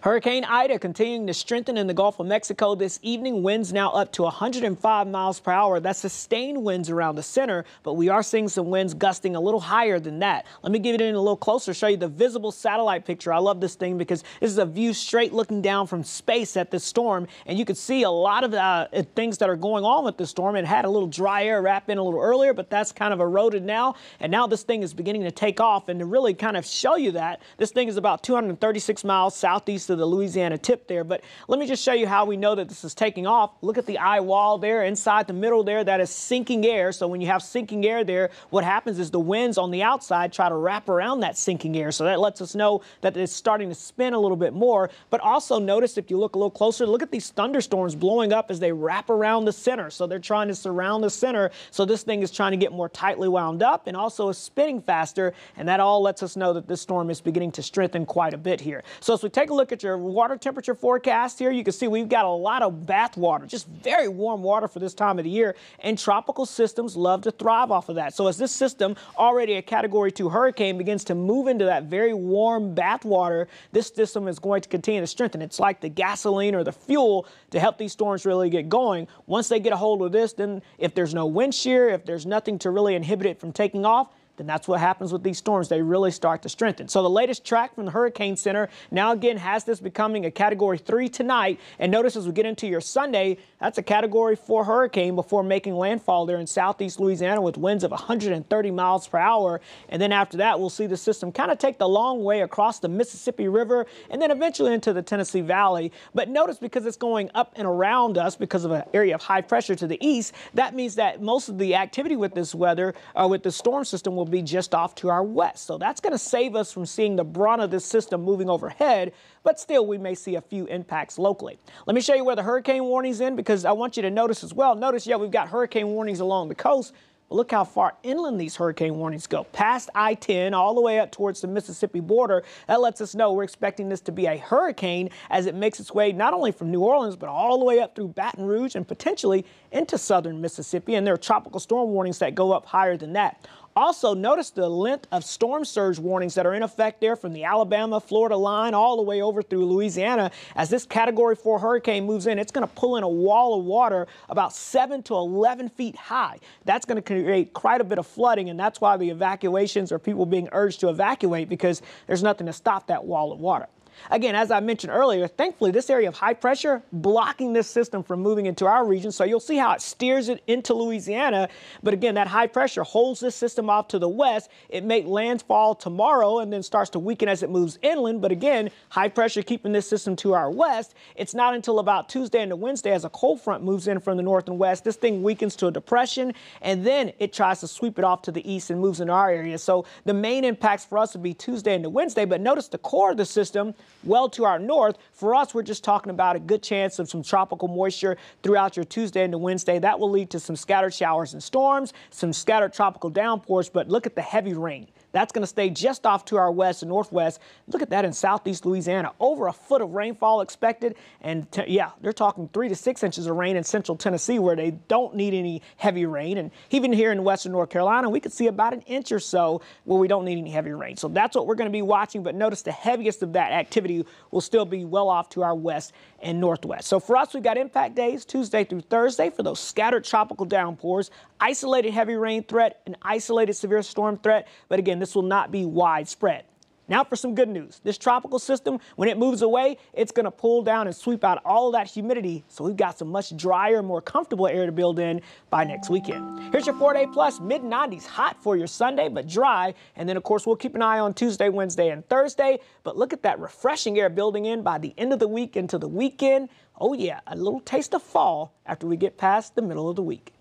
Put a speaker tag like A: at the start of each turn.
A: Hurricane Ida continuing to strengthen in the Gulf of Mexico this evening. Winds now up to 105 miles per hour. That's sustained winds around the center, but we are seeing some winds gusting a little higher than that. Let me give it in a little closer, show you the visible satellite picture. I love this thing because this is a view straight looking down from space at this storm, and you can see a lot of things that are going on with this storm. It had a little dry air wrap in a little earlier, but that's kind of eroded now, and now this thing is beginning to take off. And to really kind of show you that, this thing is about 236 miles southeast of the Louisiana tip there. But let me just show you how we know that this is taking off. Look at the eye wall there inside the middle there. That is sinking air. So when you have sinking air there, what happens is the winds on the outside try to wrap around that sinking air. So that lets us know that it's starting to spin a little bit more. But also notice, if you look a little closer, look at these thunderstorms blowing up as they wrap around the center. So they're trying to surround the center. So this thing is trying to get more tightly wound up and also is spinning faster. And that all lets us know that this storm is beginning to strengthen quite a bit here. So as we take a look at your water temperature forecast here, you can see we've got a lot of bath water, just very warm water for this time of the year, and tropical systems love to thrive off of that. So as this system, already a Category 2 hurricane, begins to move into that very warm bath water, this system is going to continue to strengthen. It's like the gasoline or the fuel to help these storms really get going. Once they get a hold of this, then if there's no wind shear, if there's nothing to really inhibit it from taking off, then that's what happens with these storms. They really start to strengthen. So the latest track from the Hurricane Center now again has this becoming a Category 3 tonight. And notice as we get into your Sunday, that's a Category 4 hurricane before making landfall there in southeast Louisiana with winds of 130 miles per hour. And then after that, we'll see the system kind of take the long way across the Mississippi River and then eventually into the Tennessee Valley. But notice, because it's going up and around us because of an area of high pressure to the east, that means that most of the activity with this weather, with the storm system, will be just off to our west. So that's going to save us from seeing the brunt of this system moving overhead, but still we may see a few impacts locally. Let me show you where the hurricane warning's in, because I want you to notice as well. Notice, yeah, we've got hurricane warnings along the coast, but look how far inland these hurricane warnings go. Past I-10 all the way up towards the Mississippi border. That lets us know we're expecting this to be a hurricane as it makes its way not only from New Orleans, but all the way up through Baton Rouge and potentially into southern Mississippi. And there are tropical storm warnings that go up higher than that. Also, notice the length of storm surge warnings that are in effect there from the Alabama-Florida line all the way over through Louisiana. As this Category 4 hurricane moves in, it's going to pull in a wall of water about 7 to 11 feet high. That's going to create quite a bit of flooding, and that's why the evacuations or people being urged to evacuate, because there's nothing to stop that wall of water. Again, as I mentioned earlier, thankfully, this area of high pressure blocking this system from moving into our region. So you'll see how it steers it into Louisiana. But again, that high pressure holds this system off to the west. It may landfall tomorrow and then starts to weaken as it moves inland. But again, high pressure keeping this system to our west. It's not until about Tuesday into Wednesday, as a cold front moves in from the north and west, this thing weakens to a depression, and then it tries to sweep it off to the east and moves into our area. So the main impacts for us would be Tuesday into Wednesday. But notice the core of the system, well to our north. For us, we're just talking about a good chance of some tropical moisture throughout your Tuesday into Wednesday. That will lead to some scattered showers and storms, some scattered tropical downpours, but look at the heavy rain. That's going to stay just off to our west and northwest. Look at that in southeast Louisiana. Over a foot of rainfall expected. And yeah, they're talking 3 to 6 inches of rain in central Tennessee, where they don't need any heavy rain. And even here in western North Carolina, we could see about an inch or so where we don't need any heavy rain. So that's what we're going to be watching. But notice the heaviest of that activity will still be well off to our west and northwest. So for us, we've got impact days Tuesday through Thursday for those scattered tropical downpours, isolated heavy rain threat, and isolated severe storm threat. But again, this will not be widespread. Now for some good news. This tropical system, when it moves away, it's going to pull down and sweep out all of that humidity. So we've got some much drier, more comfortable air to build in by next weekend. Here's your 4-day plus. Mid-90s, hot for your Sunday, but dry. And then, of course, we'll keep an eye on Tuesday, Wednesday, and Thursday. But look at that refreshing air building in by the end of the week into the weekend. Oh, yeah, a little taste of fall after we get past the middle of the week.